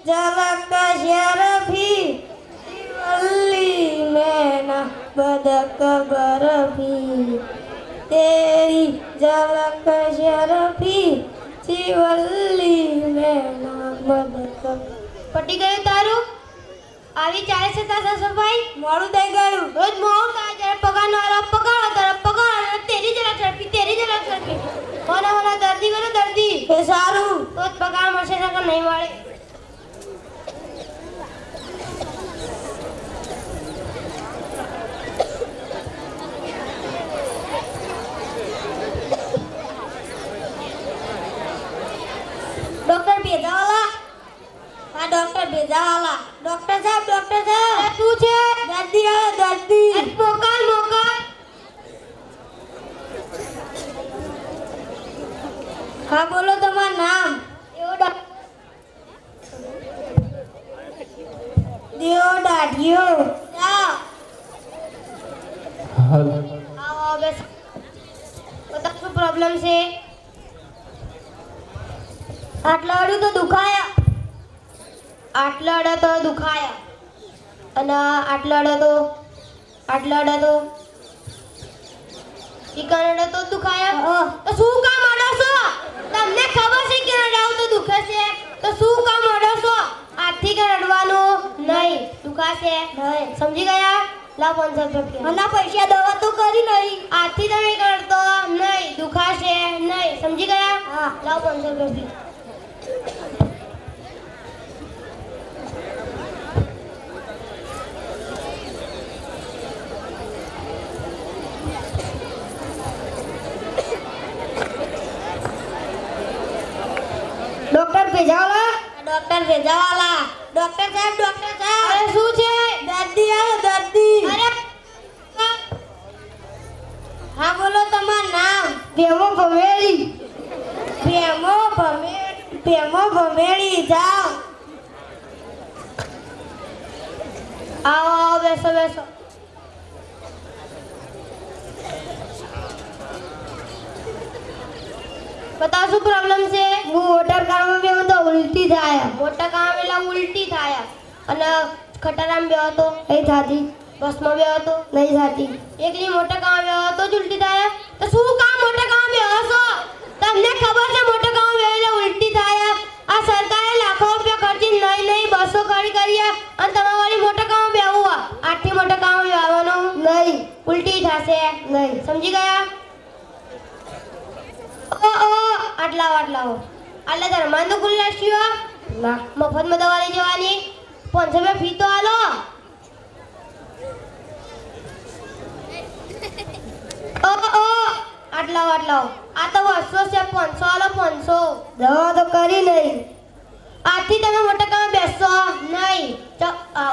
झलक शरफी वल्ली मैना बदक बरफी तेरी झलक शरफी शिवल्ली मैना बदक પટી ગયું તારું? આવી ચાલે છે તારા સફાઈ? મોડું થઈ ગયું. રોજ મોડું થાય જ્યારે પગારનો આરોપ પગાડો તારા પગાર તેરી જરા ઝડપી હોના દર્દી કરો દર્દી એ સારું તો જ પગાર મળશે નકર નહીં મળે. ડોક્ટર ભેજાવાલા. હા ડોક્ટર ભેજાવાલા. ડોક્ટર સાહેબ શું છે? દર્દી આવે દર્દી. મોકલ હા બોલો તમારું નામ? દેવો દાઢિયો. જાઓ હાલ આવો બેસ. બતા શું પ્રોબ્લેમ છે? આટલા અડું તો દુખાયા અને આટલા અડા તો ઈકણ અડા તો દુખાયા. તો શું કામ અડો છો? તમને ખબર છે કે અડાવ તો દુખે છે તો શું કામ અડો છો? આથી કે અડવાનું નહીં, દુખાશે નહીં. સમજી ગયા? લાવ 500 રૂપિયા. મને પૈસા દવા તો કરી નહીં. આથી તમે કરતો નહીં, દુખાશે નહીં. સમજી ગયા? હા. લાવ 500 રૂપિયા. ડોક્ટર ભેજાવાલા. ડોક્ટર ભેજાવાલા. ડોક્ટર સાહેબ અરે શું છે? દર્દી આવે દર્દી. અરે હા બોલો તમારું નામ? ભેમો ભમેલી. ભેમો ભમેડી. જાઓ. આવો બેસો. બતાવો શું પ્રોબ્લેમ છે? હું મોટર કારમાં બેહું તો ઉલટી થાય. મોટા કામ એટલે ઉલટી થાય અને ખટારામાં બેહો તો નહીં થતી. બસમાં બેહો તો નહીં થતી. એકલી મોટા કામ બેહો તો જ ઉલટી થાય. તો શું કામ મોટા કામ બેહો છો? તમને ખબર છે મોટા કામ બેહીને ઉલટી થાય? આ સરકારે લાખો રૂપિયા ખર્ચી નઈ બસો ખડી કરી અને તમારી મોટા કામ બેહવું આઠથી મોટા કામ બેહવાનું નહીં. ઉલટી થશે નહીં. સમજી ગયા? આટલા ધર્માન તો ખુલ્લા છીએ. ના. મફતમાં દવા લઈ જવાની. 500 રૂપિયા ફી તો આલો. આટલા આ તો 200 છે. 500 આલો. 500 દવા તો કરી નહીં. આથી તમે મોટા કામ બેસશો નહીં.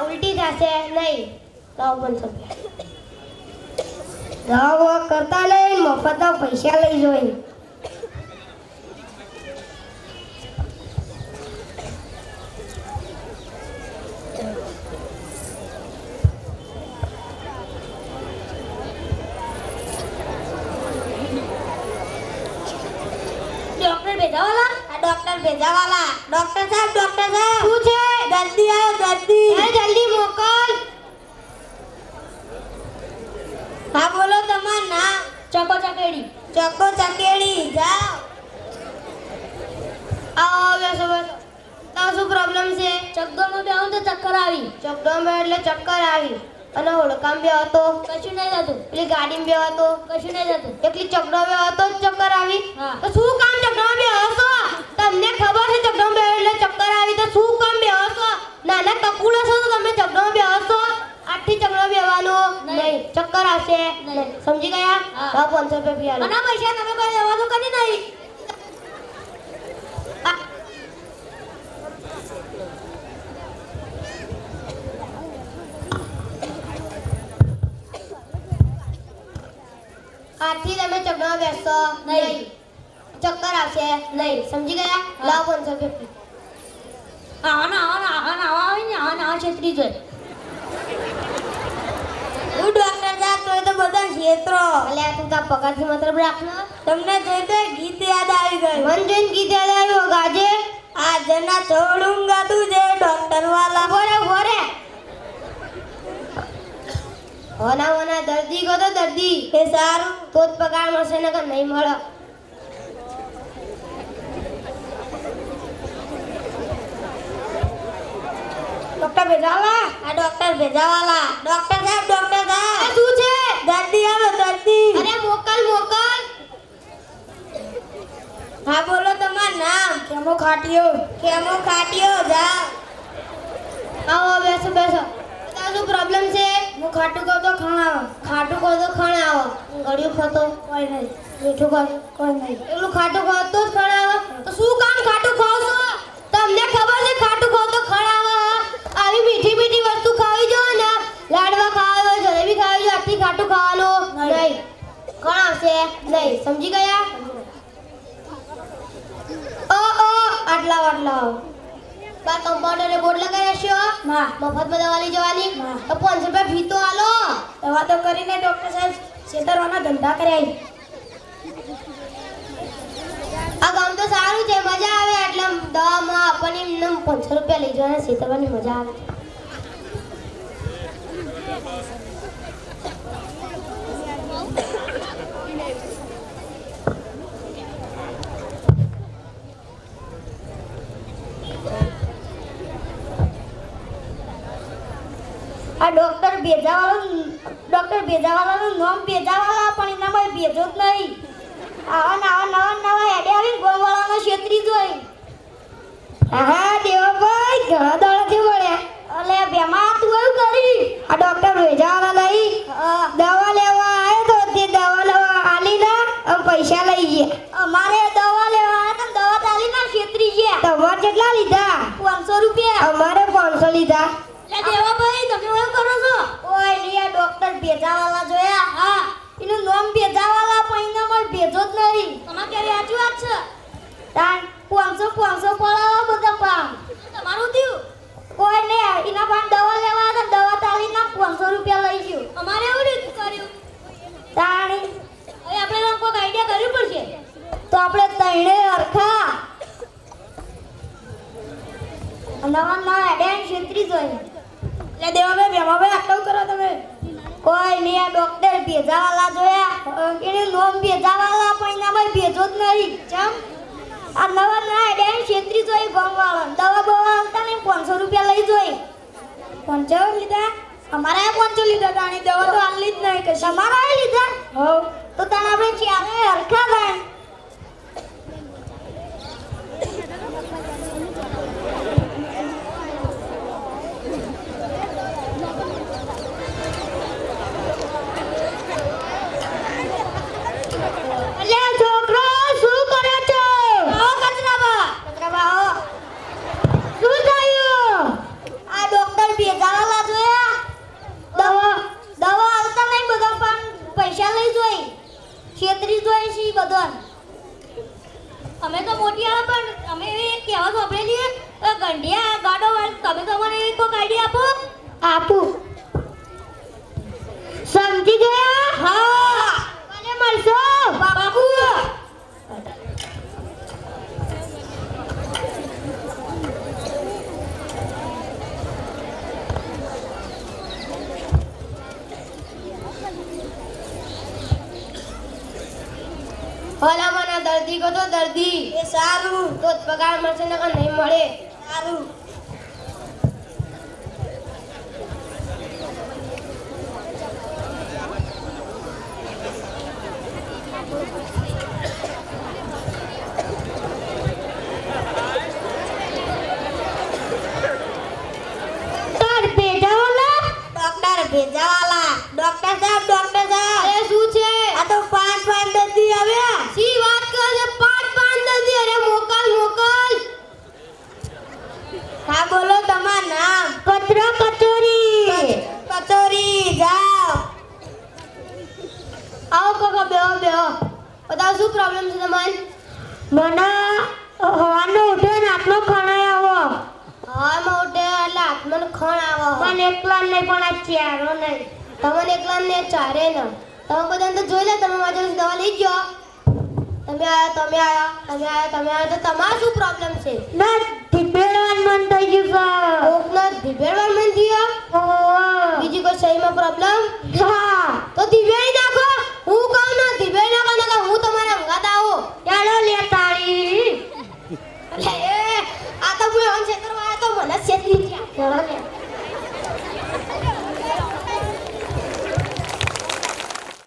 ઉલટી થશે નહીં. લાવો 500 રૂપિયા. દવા કરતા નહીં, મફતના પૈસા લઈ જોઈ. ડોક્ટર ભેજાવાલા. ડોક્ટર ભેજાવાલા. ડોક્ટર સાહેબ શું છે? દર્દી આવે દર્દી. જલ્દી મોકલ. હા બોલો તમારું નામ? ચકો ચકેડી. ચકો ચકેડી. જાઓ. આવો બેસો. તાવ શું પ્રોબ્લેમ છે? ચકડોળમાં બેહું તો ચક્કર આવી. ચકડોળમાં એટલે ચક્કર આવી અને હોડકામ બે હતો કશું નહીં થતું. પેલી ગાડીમાં બે હતો કશું નહીં થતું. એકલી ચકડો બે હતો ચક્કર આવી. તો શું કામ ચકડોમાં બે હશો? તમને ખબર છે ચકડોમાં બે એટલે ચક્કર આવી તો શું કામ બે હશો? નાના કકુલો છો તો તમે ચકડોમાં બે હશો? આઠથી ચકડો બેવાનું નહીં, ચક્કર આવશે નહીં. સમજી ગયા? 500 રૂપિયા ફી આલો. આના પૈસા તમે કોઈ દવા તો કરી નહીં. આથી તમે ચકડોમાં બેસશો નહીં, ચક્કર આવશે નહીં. સમજી ગયા? લાવો 500 રૂપિયા. છેતરી જોઈ. હું ડોક્ટર સાહેબ તો બધા ક્ષેત્રો. અલ્યા તું તાર પગારથી મતલબ રાખ ને. તમને જોઈ તો ગીત યાદ આવી ગયું. મન જોઈને ગીત યાદ આવ્યું. ગાજે आज ना छोड़ूंगा तुझे डॉक्टर वाला। बोरे होना दर्दी को तो दर्दी એ સારું તો જ પગાર મળશે ને કે નહીં મળે. ડોક્ટર ભેજાવાલા આ ડોક્ટર ભેજાવાલા ડોક્ટર સાહેબ આ શું છે? દર્દી આવો દર્દી અરે મોકલ હા બોલો તમારું નામ કેમો ખાટિયો જા આવો બેસો બતા શું પ્રોબ્લેમ છે? હું ખાટું કહું તો ખાણા ખાટું કહો તો ખણ આવો, ગળ્યું ખોતો કોઈ નહીં મીઠું ખો કોઈ નહીં એટલું ખાટું ખો તો જ ખણ આવો. તો શું કામ ખાટું ખાવ છો? તમને ખબર છે ખાટું ખો તો ખણ આવો? આવી મીઠી વસ્તુ ખાવી જો ને, લાડવા ખાવા હોય, જલેબી ખાવી જો, આટલી ખાટું ખાવાનું નહીં. ખણ આવશે નહીં, સમજી ગયા? આટલા બા કમ્પાઉન્ડરે બોર્ડ લગાવી રાખ્યો ના મફતમાં દવા લઈ જવાની. ના. તો 500 રૂપિયા ફી તો આલો. દવા તો કરીને ડોક્ટર સાહેબ છેતરવાના ધંધા કર્યા આ ગામ તો સારું છે, મજા આવે. એટલે દવામાં આપણને એમને 500 રૂપિયા લઈ જવાના છેતરવાની મજા આવે. આ ડોક્ટર ભેજાવાલાનું નામ ભેજાવાલા પણ એનામાં ભેજો જ નહીં. આવા નવા હેડે આવીને ગોળવાળાનો છેતરી જોઈ. હા દેવાભાઈ ઘણા દાડાથી મળ્યા. અલે બેમા તું એવું કરી આ ડોક્ટર ભેજાવાલા નહીં દવા લેવા આવ્યો તો તે દવા લેવા આલી ના આમ પૈસા લઈ ગયા. અમારે દવા લેવા આવ્યા તો દવા ચાલી ના છેતરી ગયા. તમારે કેટલા લીધા? 500 રૂપિયા. અમારે 500 લીધા. દેવાભાઈ તમે શું કરો છો? ઓય લીયા ડોક્ટર ભેજાવાલા જોયા? હા એનું નામ ભેજાવાલા પણ એનામાં ભેજો જ નહીં. તમારે કેવી સાચી વાત છે? તાન 500 પડાવો બધા પામ. તમારું થયું? કોઈ ને એના પાન દવા લેવા હતા, દવા તાલી ના 500 રૂપિયા લઈ ગયો. અમારે એવું રીત કર્યું તાણી. હવે આપણે કોઈ આઈડિયા કરવી પડશે. તો આપણે તૈણે અરખા નવા એડેન છેતરી જોઈ. એટલે દેવાભાઈ બેમાભાઈ આટલું કરો તમે. કોઈ નહીં આ ડોક્ટર ભેજાવાલા જોયા? એનું નામ ભેજાવાલા પણ એનામાં ભેજો જ નહીં. ચમ આ નવા એડેન છેતરી જોઈ ગામવાળા. દવા બવા આવતા ને 500 રૂપિયા લઈ જોઈ. 500 લીધા? અમારે 500 લીધા તાણી. દવા તો આલી જ નહીં કે તમારા લીધા? હો તો તાણ આપણે ચારે હરખા થાય. અમે તો મોટી આવા પણ અમે એવી કહેવા સાંભળેલી ગંઢિયા ગાડો વાળ. તમે તો મને એવી કોઈ આઈડિયા આપું. સમજી ગયા? હા મને મળશો બાપુ. ભલામણા દર્દી કો તો દર્દી એ સારું તો જ પગાર મળશે ને કે નહીં મળે. સારું ભેજાવાલા ડોક્ટર સાહેબ અરે શું છે? આ તો 5 દર્દી આવ્યા. સી વાત કરે છે? 5 દર્દી? અરે મોકલ. હા બોલો તમારું નામ? કચોરી જાઓ. આવો કાકા બેહો. બતાવો શું પ્રોબ્લેમ છે તમારે? મને હવાનો ઉઠે ને આટલો ખણાય આવો. હવામાં ઉઠે એટલે આત્માને ખણ આવો. મને એકલા નહીં પણ આ ચારો નહીં. તમને એકલા ને ચારે ન તમે બધાને તો જોઈ લે. તમે મારી જોડે દવા લઈ જાઓ. તમે આયા તો તમારો શું પ્રોબ્લેમ છે? ના ઠીપેડવાનું મન થઈ ગયું કોકના ધીબેડવાનું મન થયું? છે બીજી કોઈ શરીરમાં પ્રોબ્લેમ? હા તો ધીબેડી નાખો. હું કહું ને ધીબેડી નાખો નકર હું તમારા અંગાત આવું. ચાલો લેતાળી અલે એ આ તો હું ઓન છેતરવા આવ્યો તો મને છેતરી ગયા. ચાલો લે